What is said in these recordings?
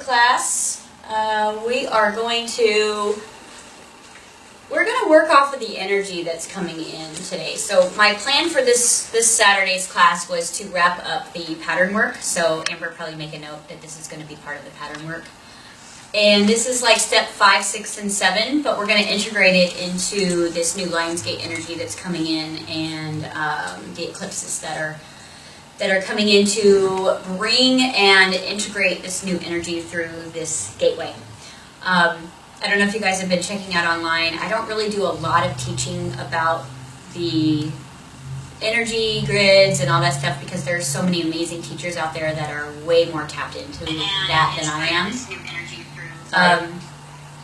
class. We're going to work off of the energy that's coming in today. So my plan for this Saturday's class was to wrap up the pattern work. So Amber, probably make a note that this is going to be part of the pattern work. And this is like step 5, 6, and 7, but we're going to integrate it into this new Lionsgate energy that's coming in, and the eclipses that are coming in to bring and integrate this new energy through this gateway. I don't know if you guys have been checking out online. I don't really do a lot of teaching about the energy grids and all that stuff because there's so many amazing teachers out there that are way more tapped into that than I am.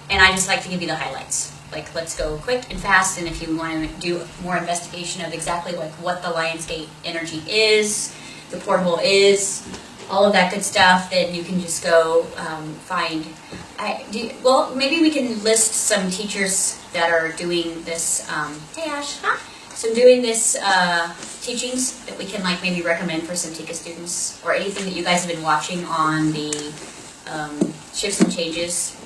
And I just like to give you the highlights. Like, let's go quick and fast, and if you want to do more investigation of exactly like what the Lionsgate energy is, the portal is, all of that good stuff, then you can just go find. Well, maybe we can list some teachers that are doing this. Hey Ash, so doing this teachings that we can like maybe recommend for some TICA students, or anything that you guys have been watching on the shifts and changes.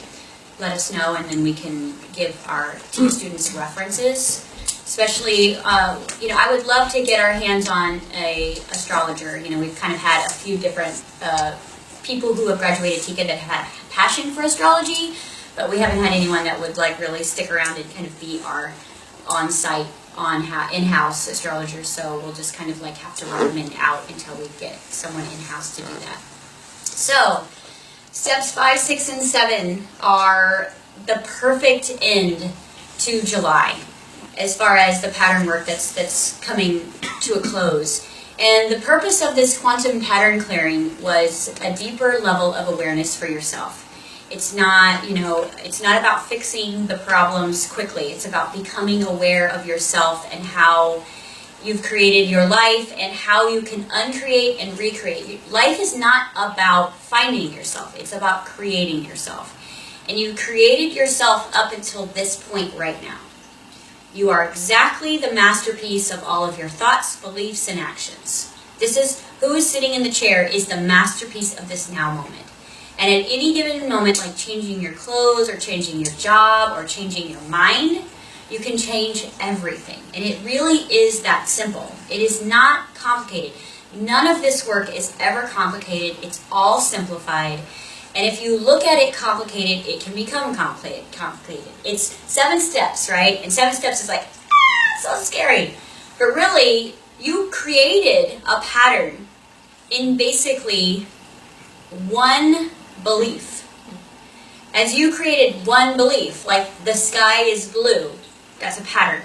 Let us know, and then we can give our TICA students references. Especially, I would love to get our hands on a astrologer. We've kind of had a few different people who have graduated TICA that have had passion for astrology, but we haven't had anyone that would like really stick around and kind of be our on-site, in-house astrologer. So we'll just kind of like have to recommend out until we get someone in-house to do that. So steps 5, 6, and 7 are the perfect end to July, as far as the pattern work that's coming to a close. And the purpose of this quantum pattern clearing was a deeper level of awareness for yourself. It's not, it's not about fixing the problems quickly. It's about becoming aware of yourself and how you've created your life and how you can uncreate and recreate. Life is not about finding yourself. It's about creating yourself. And you created yourself up until this point right now. You are exactly the masterpiece of all of your thoughts, beliefs, and actions. This is who is sitting in the chair is the masterpiece of this now moment. And at any given moment, like changing your clothes or changing your job or changing your mind, you can change everything. And it really is that simple. It is not complicated. None of this work is ever complicated. It's all simplified. And if you look at it complicated, it can become complicated. It's 7 steps, right? And 7 steps is like, so scary. But really, you created a pattern in basically one belief. As you created one belief, like the sky is blue, that's a pattern,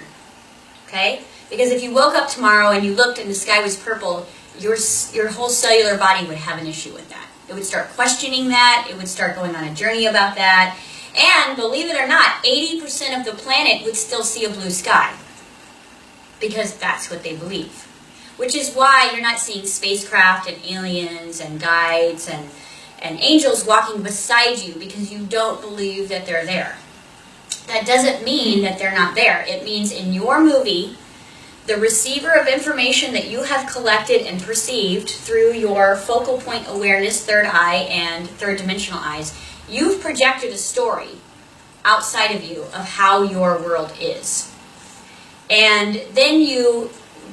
okay? Because if you woke up tomorrow and you looked and the sky was purple, your whole cellular body would have an issue with that. It would start questioning that. It would start going on a journey about that. And believe it or not, 80% of the planet would still see a blue sky because that's what they believe. Which is why you're not seeing spacecraft and aliens and guides and angels walking beside you, because you don't believe that they're there. That doesn't mean that they're not there. It means in your movie, the receiver of information that you have collected and perceived through your focal point awareness, third eye, and third dimensional eyes, you've projected a story outside of you of how your world is. And then you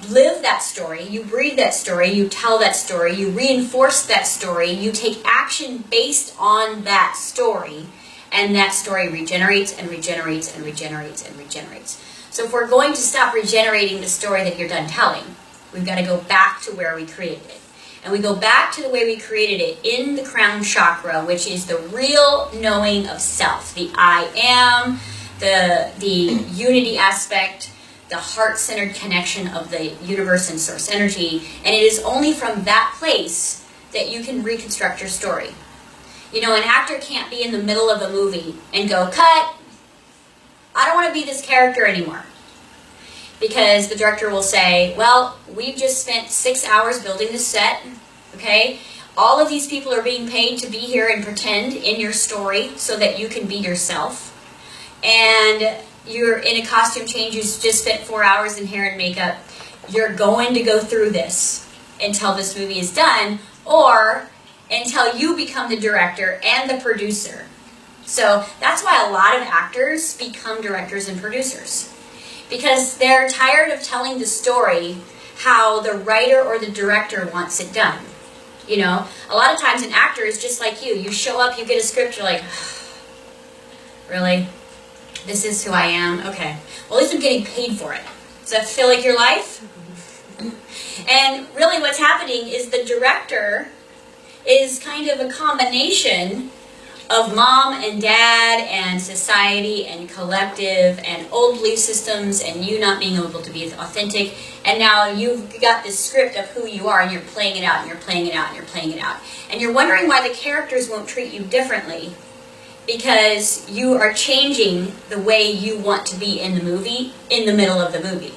live that story, you breathe that story, you tell that story, you reinforce that story, you take action based on that story, and that story regenerates and regenerates and regenerates and regenerates. So if we're going to stop regenerating the story that you're done telling, we've got to go back to where we created it. And we go back to the way we created it in the crown chakra, which is the real knowing of self, the I am, the unity aspect, the heart-centered connection of the universe and source energy. And it is only from that place that you can reconstruct your story. An actor can't be in the middle of a movie and go, cut, I don't want to be this character anymore. Because the director will say, well, we've just spent 6 hours building this set, okay? All of these people are being paid to be here and pretend in your story so that you can be yourself. And you're in a costume change, you just spent 4 hours in hair and makeup. You're going to go through this until this movie is done, or until you become the director and the producer. So that's why a lot of actors become directors and producers, because they're tired of telling the story how the writer or the director wants it done. You know, a lot of times an actor is just like you. You show up, you get a script, you're like, really? This is who I am? Okay. Well, at least I'm getting paid for it. Does that feel like your life? And really what's happening is the director is kind of a combination of mom and dad and society and collective and old belief systems and you not being able to be authentic. And now you've got this script of who you are and you're playing it out and you're playing it out and you're playing it out. And you're wondering why the characters won't treat you differently, because you are changing the way you want to be in the movie, in the middle of the movie.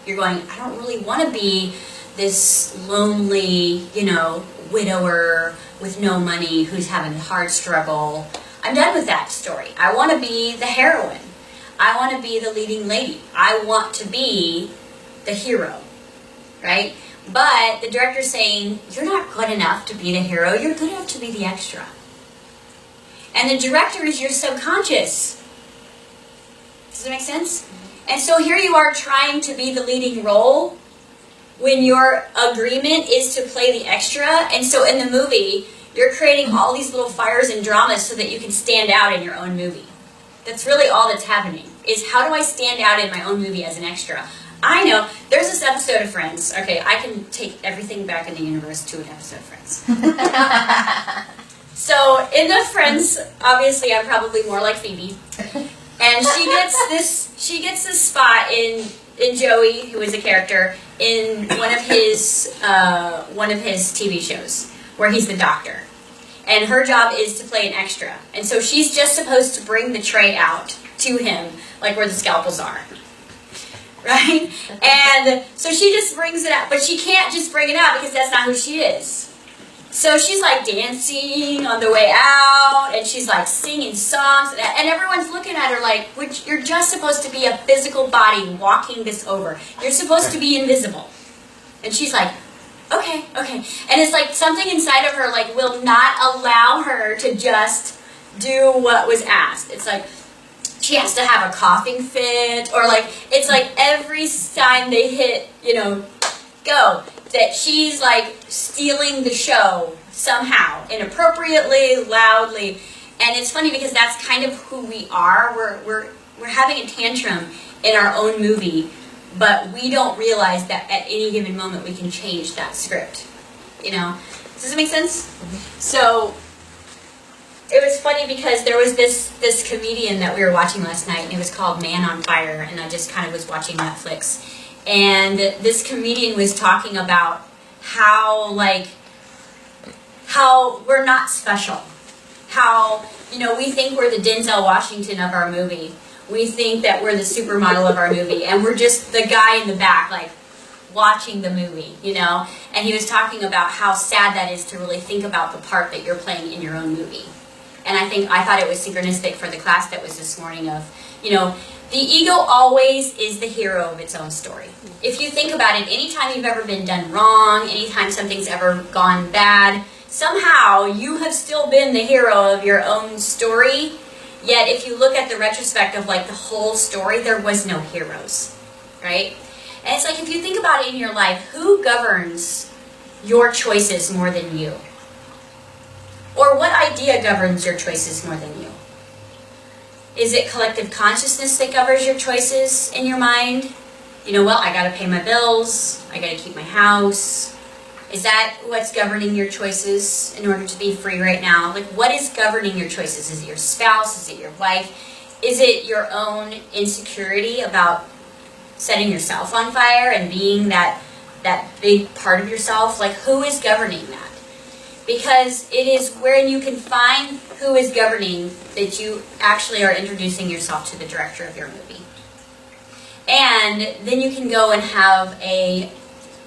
You're going, I don't really want to be this lonely, you know, widower with no money who's having a hard struggle. I'm done with that story. I want to be the heroine. I want to be the leading lady. I want to be the hero, right? But the director's saying, you're not good enough to be the hero. You're good enough to be the extra. And the director is your subconscious. Does that make sense? And so here you are trying to be the leading role when your agreement is to play the extra. And so in the movie, you're creating all these little fires and dramas so that you can stand out in your own movie. That's really all that's happening, is how do I stand out in my own movie as an extra? I know, there's this episode of Friends. Okay, I can take everything back in the universe to an episode of Friends. So in the Friends, obviously I'm probably more like Phoebe. And she gets this spot in Joey, who is a character, in one of his TV shows, where he's the doctor. And her job is to play an extra. And so she's just supposed to bring the tray out to him, like where the scalpels are. Right? And so she just brings it out. But she can't just bring it out because that's not who she is. So she's like dancing on the way out, and she's like singing songs, and everyone's looking at her like, you're just supposed to be a physical body walking this over. You're supposed to be invisible. And she's like, okay. And it's like something inside of her like will not allow her to just do what was asked. It's like she has to have a coughing fit, or like, it's like every time they hit, you know, go, that she's like stealing the show somehow, inappropriately, loudly. And it's funny because that's kind of who we are. We're having a tantrum in our own movie, but we don't realize that at any given moment we can change that script. You know? Does it make sense? Mm-hmm. So it was funny because there was this comedian that we were watching last night, and it was called Man on Fire, and I just kind of was watching Netflix. And this comedian was talking about how we're not special. How, you know, we think we're the Denzel Washington of our movie. We think that we're the supermodel of our movie. And we're just the guy in the back, like, watching the movie, you know. And he was talking about how sad that is to really think about the part that you're playing in your own movie. And I thought it was synchronistic for the class that was this morning of, you know, the ego always is the hero of its own story. If you think about it, anytime you've ever been done wrong, anytime something's ever gone bad, somehow you have still been the hero of your own story. Yet if you look at the retrospect of like the whole story, there was no heroes, right? And it's like, if you think about it in your life, who governs your choices more than you? Or what idea governs your choices more than you? Is it collective consciousness that governs your choices in your mind? You know, well, I got to pay my bills. I got to keep my house. Is that what's governing your choices in order to be free right now? Like, what is governing your choices? Is it your spouse? Is it your wife? Is it your own insecurity about setting yourself on fire and being that big part of yourself? Like, who is governing that? Because it is when you can find who is governing that you actually are introducing yourself to the director of your movie. And then you can go and have a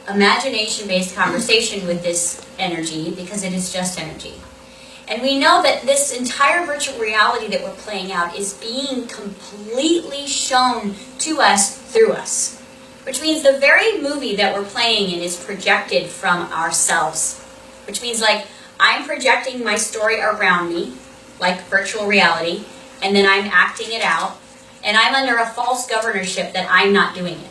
imagination-based conversation with this energy, because it is just energy. And we know that this entire virtual reality that we're playing out is being completely shown to us through us. Which means the very movie that we're playing in is projected from ourselves. Which means, like, I'm projecting my story around me, like virtual reality, and then I'm acting it out, and I'm under a false governorship that I'm not doing it.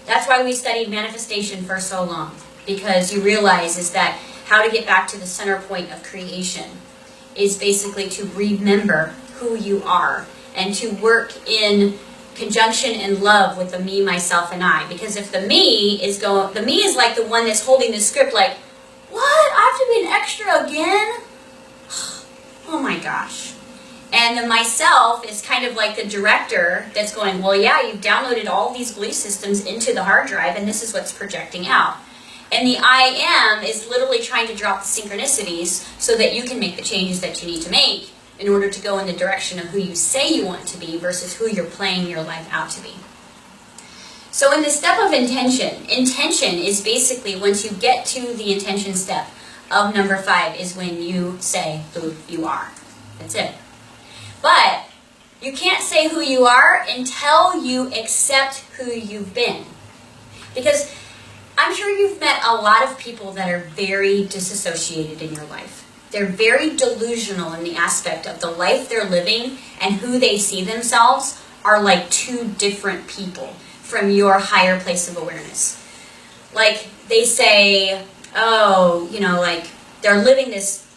That's why we studied manifestation for so long, because you realize is that how to get back to the center point of creation is basically to remember who you are and to work in conjunction and love with the me, myself, and I. Because if the me is like the one that's holding the script like, what? I have to be an extra again? Oh my gosh. And the myself is kind of like the director that's going, well, yeah, you've downloaded all these belief systems into the hard drive, and this is what's projecting out. And the I am is literally trying to drop the synchronicities so that you can make the changes that you need to make in order to go in the direction of who you say you want to be versus who you're playing your life out to be. So in the step of intention is basically once you get to the intention step of number 5 is when you say who you are. That's it. But you can't say who you are until you accept who you've been. Because I'm sure you've met a lot of people that are very disassociated in your life. They're very delusional in the aspect of the life they're living and who they see themselves are like two different people from your higher place of awareness. Like they say, oh, you know, like they're living this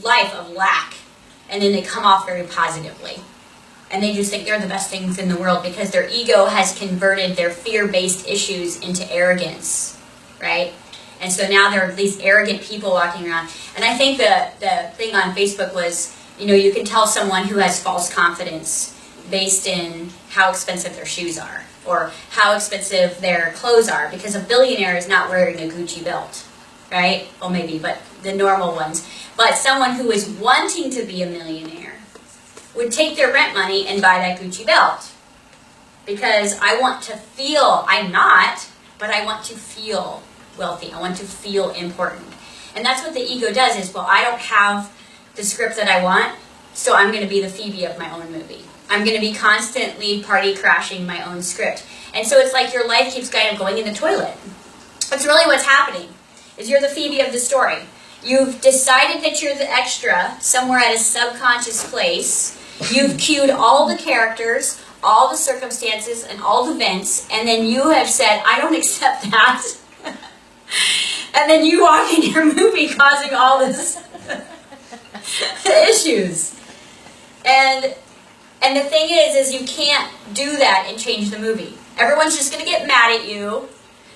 life of lack, and then they come off very positively. And they just think they're the best things in the world because their ego has converted their fear-based issues into arrogance, right? And so now there are these arrogant people walking around. And I think the thing on Facebook was, you know, you can tell someone who has false confidence based in how expensive their shoes are or how expensive their clothes are, because a billionaire is not wearing a Gucci belt, right? Well, maybe, but the normal ones. But someone who is wanting to be a millionaire would take their rent money and buy that Gucci belt. Because I want to feel, I'm not, but I want to feel wealthy. I want to feel important. And that's what the ego does is, well, I don't have the script that I want, so I'm going to be the Phoebe of my own movie. I'm going to be constantly party crashing my own script. And so it's like your life keeps kind of going in the toilet. That's really what's happening, is you're the Phoebe of the story. You've decided that you're the extra somewhere at a subconscious place. You've cued all the characters, all the circumstances, and all the events, and then you have said, I don't accept that. And then you walk in your movie causing all this issues. And the thing is you can't do that and change the movie. Everyone's just going to get mad at you.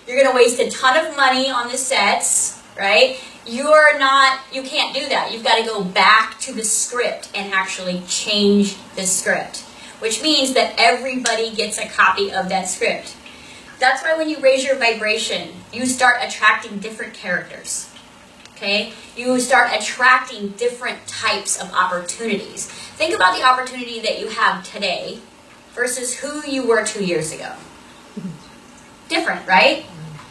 You're going to waste a ton of money on the sets, right? You can't do that. You've got to go back to the script and actually change the script, which means that everybody gets a copy of that script. That's why when you raise your vibration, you start attracting different characters, okay? You start attracting different types of opportunities. Think about the opportunity that you have today versus who you were 2 years ago. Different, right?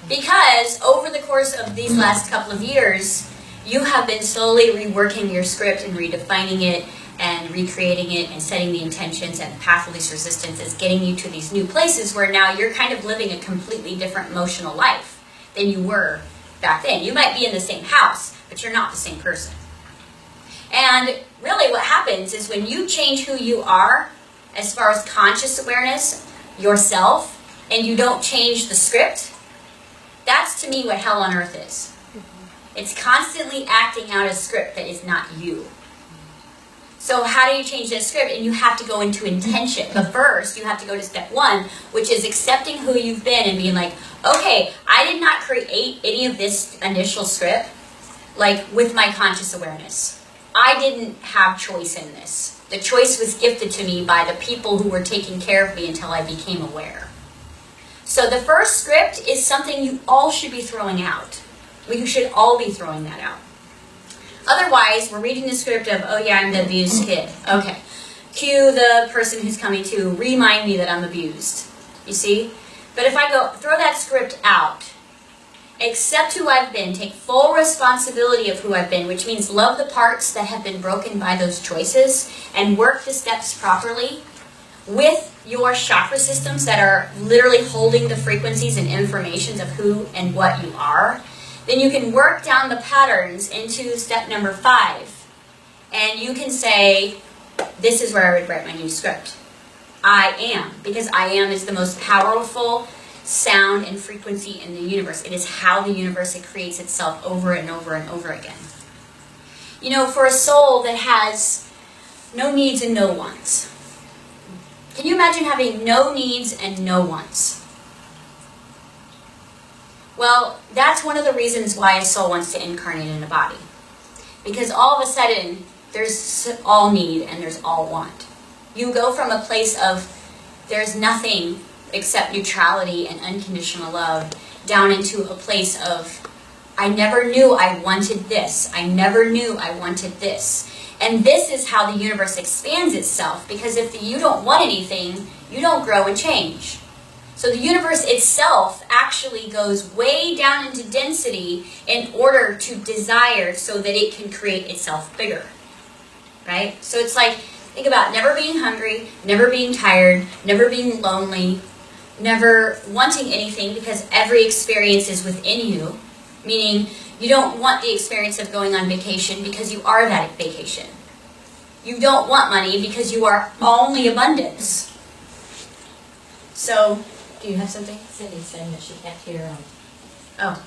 Because over the course of these last couple of years, you have been slowly reworking your script and redefining it and recreating it and setting the intentions, and the path of least resistance is getting you to these new places where now you're kind of living a completely different emotional life than you were back then. You might be in the same house, but you're not the same person. And really what happens is when you change who you are as far as conscious awareness, yourself, and you don't change the script, that's to me what hell on earth is. It's constantly acting out a script that is not you. So how do you change that script? And you have to go into intention. But first, you have to go to step 1, which is accepting who you've been and being like, okay, I did not create any of this initial script, like with my conscious awareness. I didn't have choice in this. The choice was gifted to me by the people who were taking care of me until I became aware. So the first script is something you all should be throwing out. We should all be throwing that out. Otherwise, we're reading the script of, oh yeah, I'm the abused kid. Okay. Cue the person who's coming to remind me that I'm abused. You see? But if I go, throw that script out, accept who I've been, take full responsibility of who I've been, which means love the parts that have been broken by those choices, and work the steps properly with your chakra systems that are literally holding the frequencies and informations of who and what you are, then you can work down the patterns into step number 5. And you can say, this is where I would write my new script. I am, because I am is the most powerful sound and frequency in the universe. It is how the universe creates itself over and over and over again. You know, for a soul that has no needs and no wants, can you imagine having no needs and no wants? Well, that's one of the reasons why a soul wants to incarnate in a body. Because all of a sudden, there's all need and there's all want. You go from a place of there's nothing except neutrality and unconditional love down into a place of I never knew I wanted this. I never knew I wanted this. And this is how the universe expands itself, because if you don't want anything, you don't grow and change. So the universe itself actually goes way down into density in order to desire so that it can create itself bigger. Right? So it's like, think about never being hungry, never being tired, never being lonely, never wanting anything, because every experience is within you. Meaning, you don't want the experience of going on vacation because you are that vacation. You don't want money because you are only abundance. So, do you have something? Cindy's saying that she can't hear. Oh,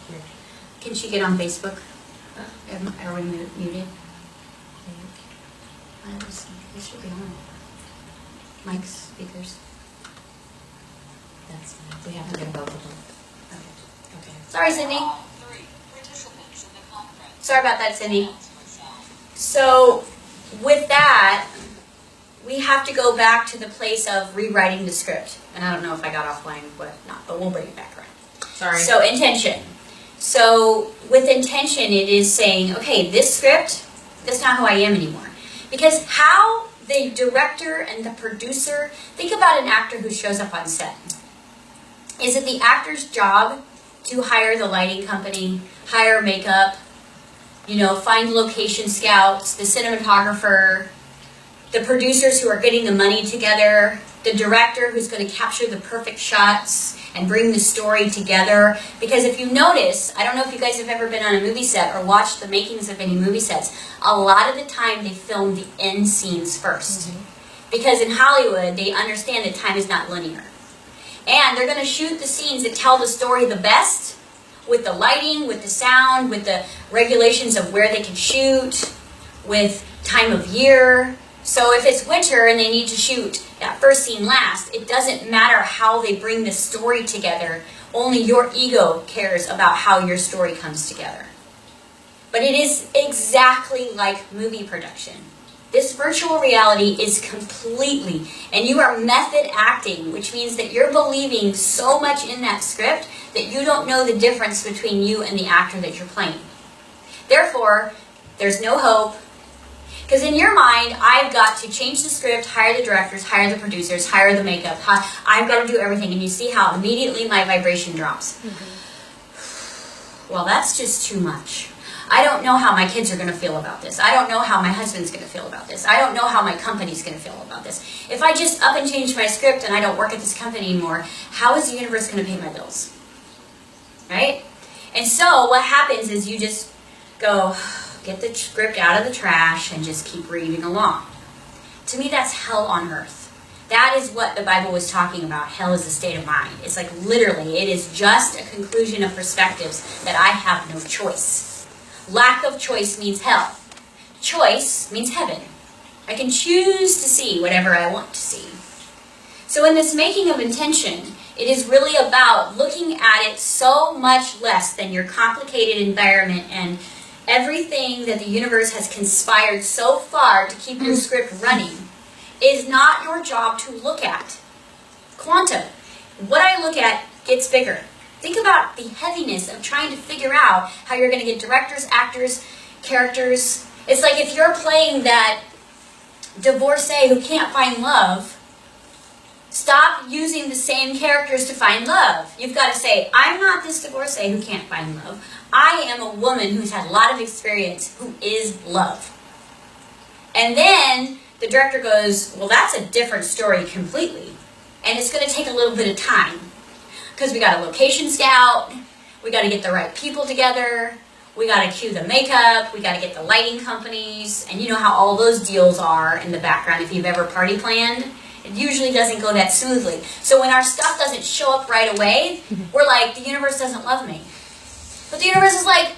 can she get on Facebook? Are we muted? It should be on. Mike's speakers. That's fine. We have to get both of them. Okay. Sorry, Cindy. Sorry about that, Cindy. So, with that, we have to go back to the place of rewriting the script. And I don't know if I got offline or whatnot, but we'll bring it back around. Sorry. So, intention. So, with intention, it is saying, okay, this script, that's not who I am anymore. Because how the director and the producer, think about an actor who shows up on set. Is it the actor's job to hire the lighting company, hire makeup, find location scouts, the cinematographer, the producers who are getting the money together, the director who's going to capture the perfect shots and bring the story together? Because if you notice, I don't know if you guys have ever been on a movie set or watched the makings of any movie sets, a lot of the time they film the end scenes first. Mm-hmm. Because in Hollywood, they understand that time is not linear. And they're going to shoot the scenes that tell the story the best, with the lighting, with the sound, with the regulations of where they can shoot, with time of year. So if it's winter and they need to shoot that first scene last, it doesn't matter how they bring the story together. Only your ego cares about how your story comes together. But it is exactly like movie production. This virtual reality is completely, and you are method acting, which means that you're believing so much in that script that you don't know the difference between you and the actor that you're playing. Therefore, there's no hope. Because in your mind, I've got to change the script, hire the directors, hire the producers, hire the makeup. I've got to do everything. And you see how immediately my vibration drops. Mm-hmm. Well, that's just too much. I don't know how my kids are going to feel about this. I don't know how my husband's going to feel about this. I don't know how my company's going to feel about this. If I just up and change my script and I don't work at this company anymore, how is the universe going to pay my bills? Right? And so what happens is you just go, get the script out of the trash and just keep reading along. To me, that's hell on earth. That is what the Bible was talking about. Hell is a state of mind. It's like literally, it is just a conclusion of perspectives that I have no choice. Lack of choice means hell. Choice means heaven. I can choose to see whatever I want to see. So in this making of intention, it is really about looking at it so much less than your complicated environment and everything that the universe has conspired so far to keep your script running is not your job to look at. Quantum. What I look at gets bigger. Think about the heaviness of trying to figure out how you're going to get directors, actors, characters. It's like if you're playing that divorcee who can't find love, stop using the same characters to find love. You've got to say, I'm not this divorcee who can't find love. I am a woman who's had a lot of experience who is love. And then the director goes, well, that's a different story completely. And it's going to take a little bit of time. Because we got a location scout, We got to get the right people together. We got to cue the makeup. We got to get the lighting companies. And you know how all those deals are in the background if you've ever party planned. It usually doesn't go that smoothly. So when our stuff doesn't show up right away, we're like, the universe doesn't love me. But the universe is like,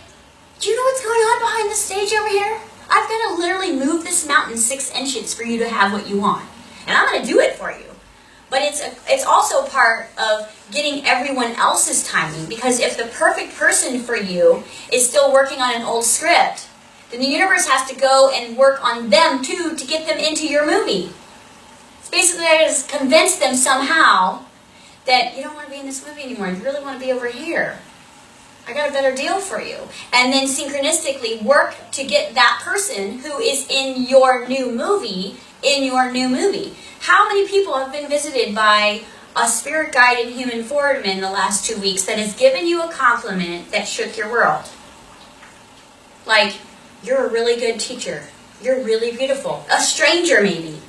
do you know what's going on behind the stage over here? I've got to literally move this mountain 6 inches for you to have what you want. And I'm going to do it for you. But it's also part of getting everyone else's timing. Because if the perfect person for you is still working on an old script, then the universe has to go and work on them too to get them into your movie. It's basically I just convince them somehow that you don't want to be in this movie anymore. You really want to be over here. I got a better deal for you. And then synchronistically work to get that person who is in your new movie in your new movie. How many people have been visited by a spirit guide in human form in the last 2 weeks that has given you a compliment that shook your world? Like, you're a really good teacher. You're really beautiful. A stranger maybe.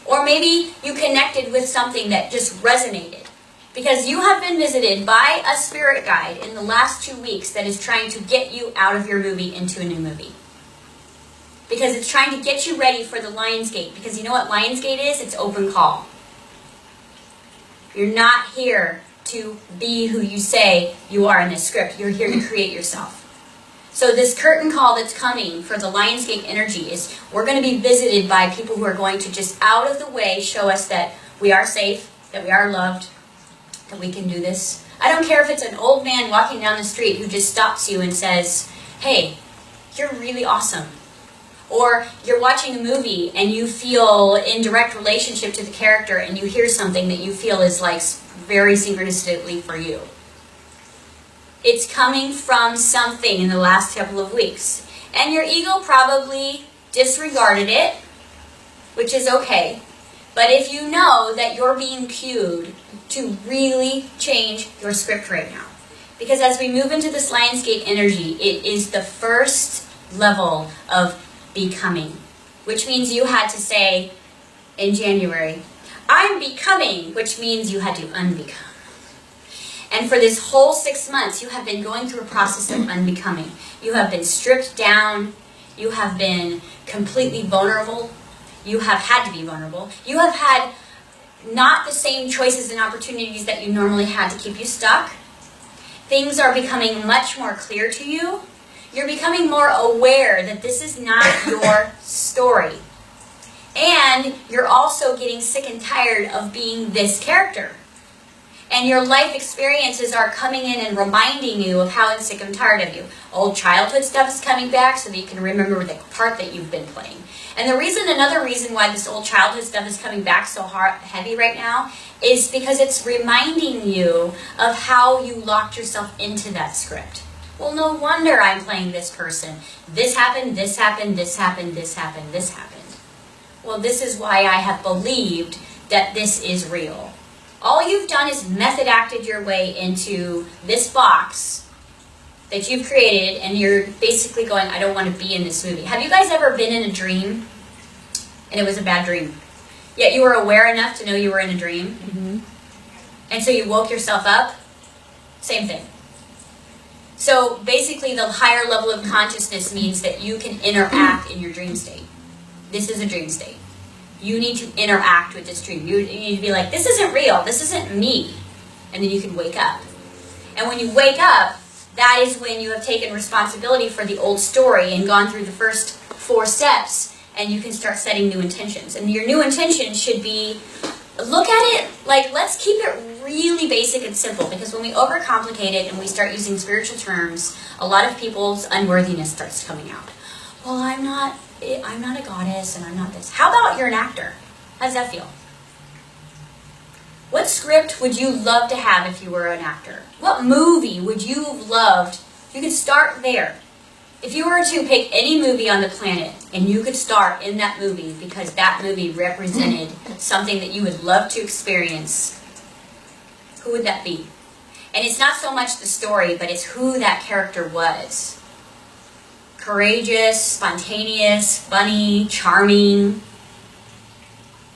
Or maybe you connected with something that just resonated. Because you have been visited by a spirit guide in the last 2 weeks that is trying to get you out of your movie into a new movie. Because it's trying to get you ready for the Lionsgate. Because you know what Lionsgate is? It's open call. You're not here to be who you say you are in this script. You're here to create yourself. So this curtain call that's coming for the Lionsgate energy is we're going to be visited by people who are going to just out of the way show us that we are safe, that we are loved, that we can do this. I don't care if it's an old man walking down the street who just stops you and says, hey, you're really awesome. Or you're watching a movie and you feel in direct relationship to the character and you hear something that you feel is like very synchronistically for you. It's coming from something in the last couple of weeks. And your ego probably disregarded it, which is okay. But if you know that you're being cued to really change your script right now. Because as we move into this Lionsgate energy, it is the first level of becoming. Which means you had to say in January, I'm becoming, which means you had to unbecome. And for this whole 6 months, you have been going through a process of unbecoming. You have been stripped down. You have been completely vulnerable. You have had to be vulnerable. You have had not the same choices and opportunities that you normally had to keep you stuck. Things are becoming much more clear to you. You're becoming more aware that this is not your story. And you're also getting sick and tired of being this character. And your life experiences are coming in and reminding you of how sick and tired of you. Old childhood stuff is coming back so that you can remember the part that you've been playing. And another reason why this old childhood stuff is coming back so heavy right now is because it's reminding you of how you locked yourself into that script. Well, no wonder I'm playing this person. This happened, this happened, this happened, this happened, this happened. Well, this is why I have believed that this is real. All you've done is method acted your way into this box that you've created, and you're basically going, I don't want to be in this movie. Have you guys ever been in a dream and it was a bad dream? Yet you were aware enough to know you were in a dream? Mm-hmm. And so you woke yourself up? Same thing. So basically the higher level of consciousness means that you can interact in your dream state. This is a dream state. You need to interact with this dream. You need to be like, this isn't real. This isn't me. And then you can wake up. And when you wake up, that is when you have taken responsibility for the old story and gone through the first 4 steps, and you can start setting new intentions. And your new intention should be, look at it like, let's keep it really basic and simple, because when we overcomplicate it and we start using spiritual terms, a lot of people's unworthiness starts coming out. Well, I'm not a goddess and I'm not this. How about you're an actor? How does that feel? What script would you love to have if you were an actor? What movie would you have loved? You could start there. If you were to pick any movie on the planet and you could start in that movie because that movie represented something that you would love to experience, who would that be? And it's not so much the story, but it's who that character was. Courageous, spontaneous, funny, charming.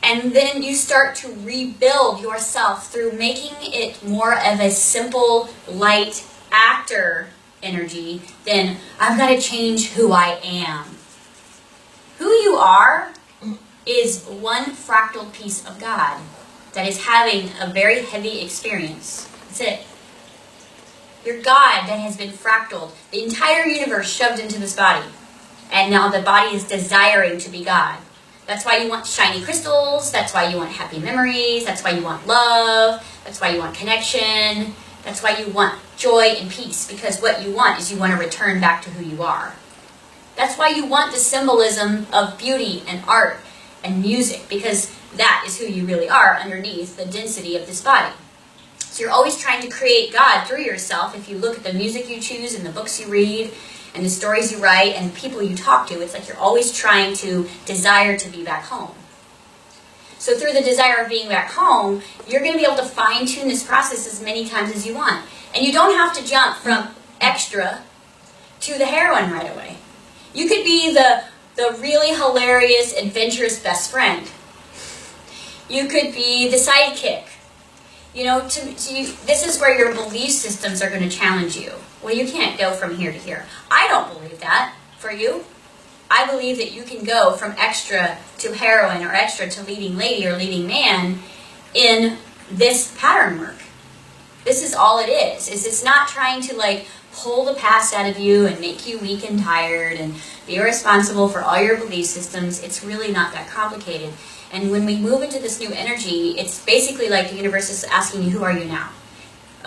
And then you start to rebuild yourself through making it more of a simple, light actor energy, then I've got to change who I am. Who you are is one fractal piece of God that is having a very heavy experience. That's it. You're God that has been fractaled, the entire universe shoved into this body. And now the body is desiring to be God. That's why you want shiny crystals. That's why you want happy memories. That's why you want love. That's why you want connection. That's why you want joy and peace. Because what you want is you want to return back to who you are. That's why you want the symbolism of beauty and art and music. Because that is who you really are underneath the density of this body. So you're always trying to create God through yourself. If you look at the music you choose and the books you read and the stories you write and the people you talk to, it's like you're always trying to desire to be back home. So through the desire of being back home, you're going to be able to fine-tune this process as many times as you want. And you don't have to jump from extra to the heroine right away. You could be the really hilarious, adventurous best friend. You could be the sidekick. You know, this is where your belief systems are going to challenge you. Well, you can't go from here to here. I don't believe that for you. I believe that you can go from extra to heroine or extra to leading lady or leading man in this pattern work. This is all it is it's not trying to like pull the past out of you and make you weak and tired and be responsible for all your belief systems. It's really not that complicated. And when we move into this new energy, it's basically like the universe is asking you, who are you now?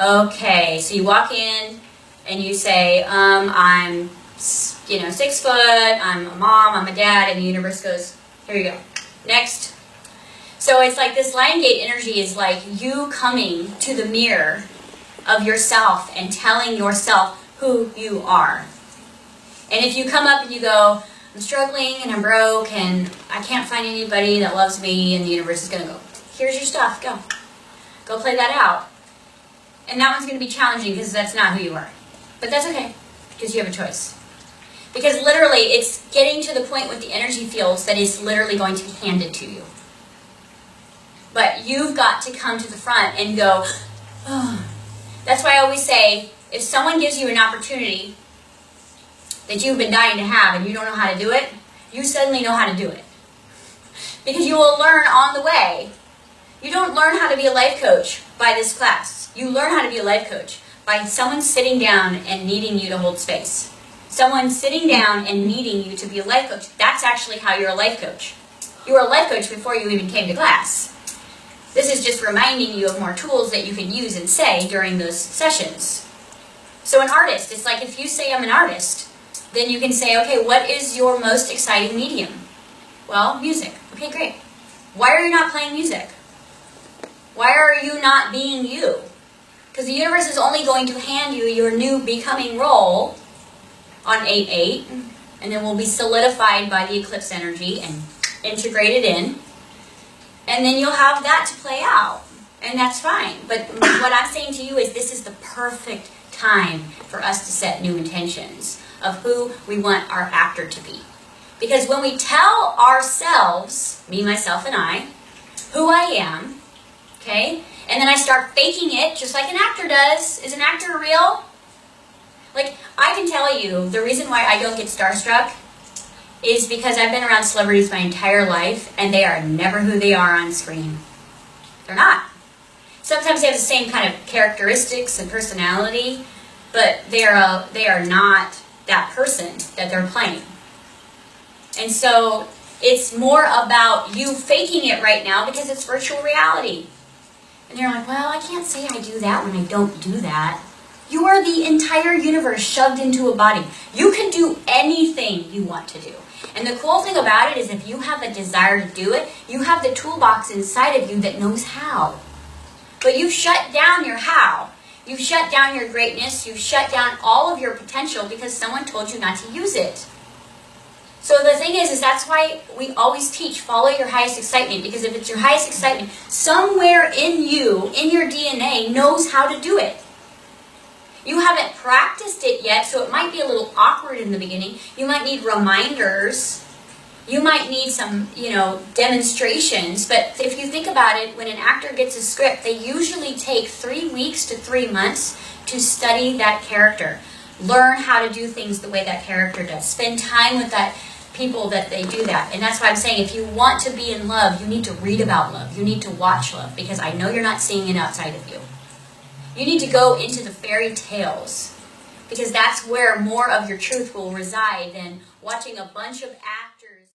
Okay, so you walk in and you say, I'm 6 foot, I'm a mom, I'm a dad, and the universe goes, here you go, next. So it's like this lion gate energy is like you coming to the mirror of yourself and telling yourself who you are. And if you come up and you go, I'm struggling and I'm broke and I can't find anybody that loves me, and the universe is going to go, here's your stuff, go. Go play that out. And that one's going to be challenging because that's not who you are. But that's okay, because you have a choice. Because literally, it's getting to the point with the energy fields that is literally going to be handed to you. But you've got to come to the front and go, oh. That's why I always say, if someone gives you an opportunity that you've been dying to have and you don't know how to do it, you suddenly know how to do it. Because you will learn on the way. You don't learn how to be a life coach by this class. You learn how to be a life coach by someone sitting down and needing you to hold space. Someone sitting down and needing you to be a life coach. That's actually how you're a life coach. You were a life coach before you even came to class. This is just reminding you of more tools that you can use and say during those sessions. So an artist, it's like if you say I'm an artist, then you can say, okay, what is your most exciting medium? Well, music. Okay, great. Why are you not playing music? Why are you not being you? Because the universe is only going to hand you your new becoming role on 8/8, and then will be solidified by the eclipse energy and integrated in. And then you'll have that to play out. And that's fine. But what I'm saying to you is this is the perfect time for us to set new intentions of who we want our actor to be. Because when we tell ourselves, me, myself, and I, who I am, okay, and then I start faking it just like an actor does. Is an actor real? Like, I can tell you the reason why I don't get starstruck is because I've been around celebrities my entire life, and they are never who they are on screen. They're not. Sometimes they have the same kind of characteristics and personality, but they are not that person that they're playing. And so it's more about you faking it right now because it's virtual reality. And you're like, well, I can't say I do that when I don't do that. You are the entire universe shoved into a body. You can do anything you want to do. And the cool thing about it is if you have a desire to do it, you have the toolbox inside of you that knows how. But you've shut down your how. You've shut down your greatness. You've shut down all of your potential because someone told you not to use it. So the thing is that's why we always teach, follow your highest excitement. Because if it's your highest excitement, somewhere in you, in your DNA, knows how to do it. You haven't practiced it yet, so it might be a little awkward in the beginning. You might need reminders. You might need some, demonstrations, but if you think about it, when an actor gets a script, they usually take 3 weeks to 3 months to study that character. Learn how to do things the way that character does. Spend time with that people that they do that. And that's why I'm saying, if you want to be in love, you need to read about love. You need to watch love, because I know you're not seeing it outside of you. You need to go into the fairy tales, because that's where more of your truth will reside than watching a bunch of actors.